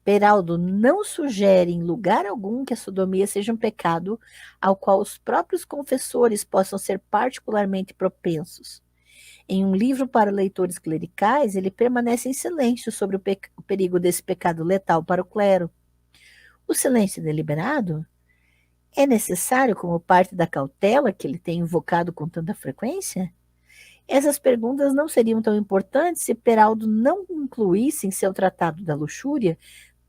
Peraldo não sugere em lugar algum que a sodomia seja um pecado ao qual os próprios confessores possam ser particularmente propensos. Em um livro para leitores clericais, ele permanece em silêncio sobre o perigo desse pecado letal para o clero. O silêncio deliberado é necessário como parte da cautela que ele tem invocado com tanta frequência? Essas perguntas não seriam tão importantes se Peraldo não incluísse em seu Tratado da Luxúria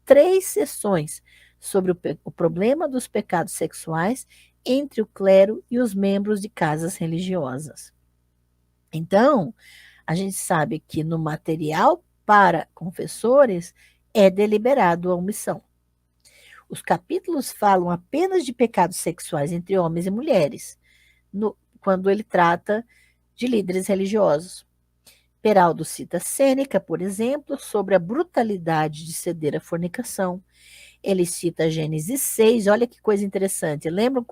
3 seções sobre o problema dos pecados sexuais entre o clero e os membros de casas religiosas. Então, a gente sabe que no material para confessores é deliberado a omissão. Os capítulos falam apenas de pecados sexuais entre homens e mulheres, quando ele trata de líderes religiosos. Peraldo cita Sêneca, por exemplo, sobre a brutalidade de ceder à fornicação. Ele cita Gênesis 6, olha que coisa interessante. Lembram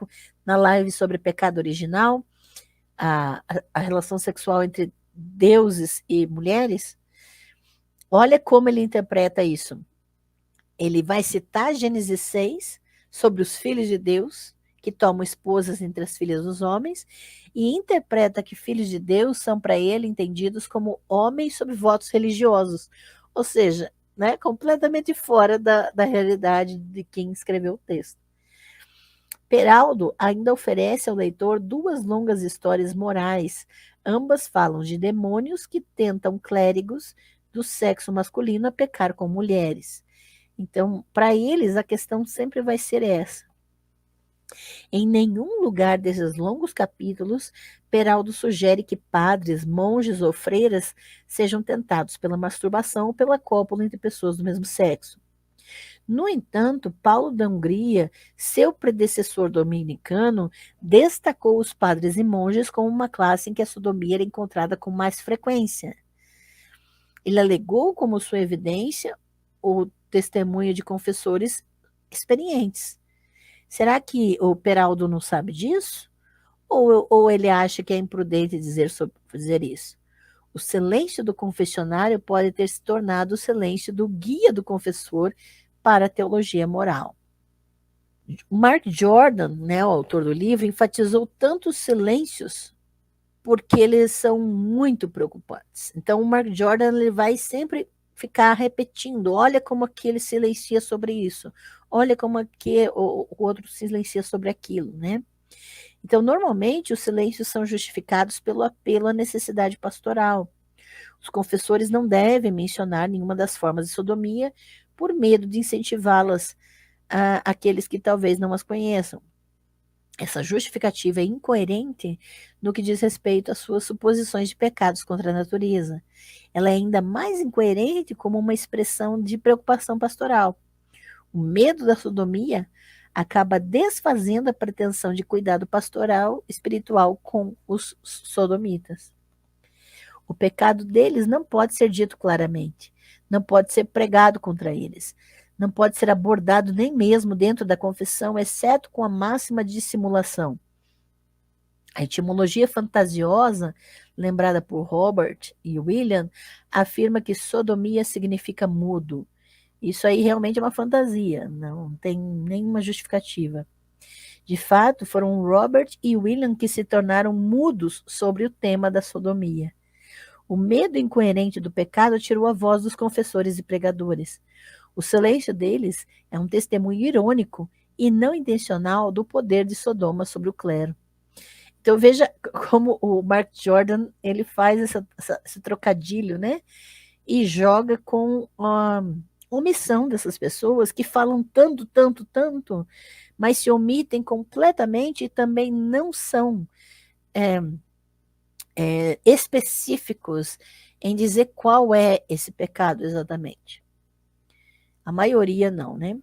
na live sobre pecado original, a relação sexual entre deuses e mulheres? Olha como ele interpreta isso. Ele vai citar Gênesis 6 sobre os filhos de Deus, que tomam esposas entre as filhas dos homens, e interpreta que filhos de Deus são para ele entendidos como homens sob votos religiosos. Ou seja, né, completamente fora da realidade de quem escreveu o texto. Peraldo ainda oferece ao leitor 2 longas histórias morais. Ambas falam de demônios que tentam clérigos do sexo masculino a pecar com mulheres. Então, para eles, a questão sempre vai ser essa. Em nenhum lugar desses longos capítulos, Peraldo sugere que padres, monges ou freiras sejam tentados pela masturbação ou pela cópula entre pessoas do mesmo sexo. No entanto, Paulo da Hungria, seu predecessor dominicano, destacou os padres e monges como uma classe em que a sodomia era encontrada com mais frequência. Ele alegou como sua evidência o testemunho de confessores experientes. Será que o Peraldo não sabe disso? Ou ele acha que é imprudente dizer isso? O silêncio do confessionário pode ter se tornado o silêncio do guia do confessor para a teologia moral. Mark Jordan, né, o autor do livro, enfatizou tanto os silêncios porque eles são muito preocupantes. Então, o Mark Jordan ele vai sempre ficar repetindo, olha como aquele silencia sobre isso, olha como o outro silencia sobre aquilo, né? Então, normalmente, os silêncios são justificados pelo apelo à necessidade pastoral. Os confessores não devem mencionar nenhuma das formas de sodomia por medo de incentivá-las àqueles que talvez não as conheçam. Essa justificativa é incoerente no que diz respeito às suas suposições de pecados contra a natureza. Ela é ainda mais incoerente como uma expressão de preocupação pastoral. O medo da sodomia acaba desfazendo a pretensão de cuidado pastoral espiritual com os sodomitas. O pecado deles não pode ser dito claramente, não pode ser pregado contra eles, não pode ser abordado nem mesmo dentro da confissão, exceto com a máxima dissimulação. A etimologia fantasiosa, lembrada por Robert e William, afirma que sodomia significa mudo. Isso aí realmente é uma fantasia, não tem nenhuma justificativa. De fato, foram Robert e William que se tornaram mudos sobre o tema da sodomia. O medo incoerente do pecado tirou a voz dos confessores e pregadores. O silêncio deles é um testemunho irônico e não intencional do poder de Sodoma sobre o clero. Então veja como o Mark Jordan ele faz esse trocadilho, né? E joga com a omissão dessas pessoas que falam tanto, tanto, tanto, mas se omitem completamente e também não são específicos em dizer qual é esse pecado exatamente. A maioria não, né?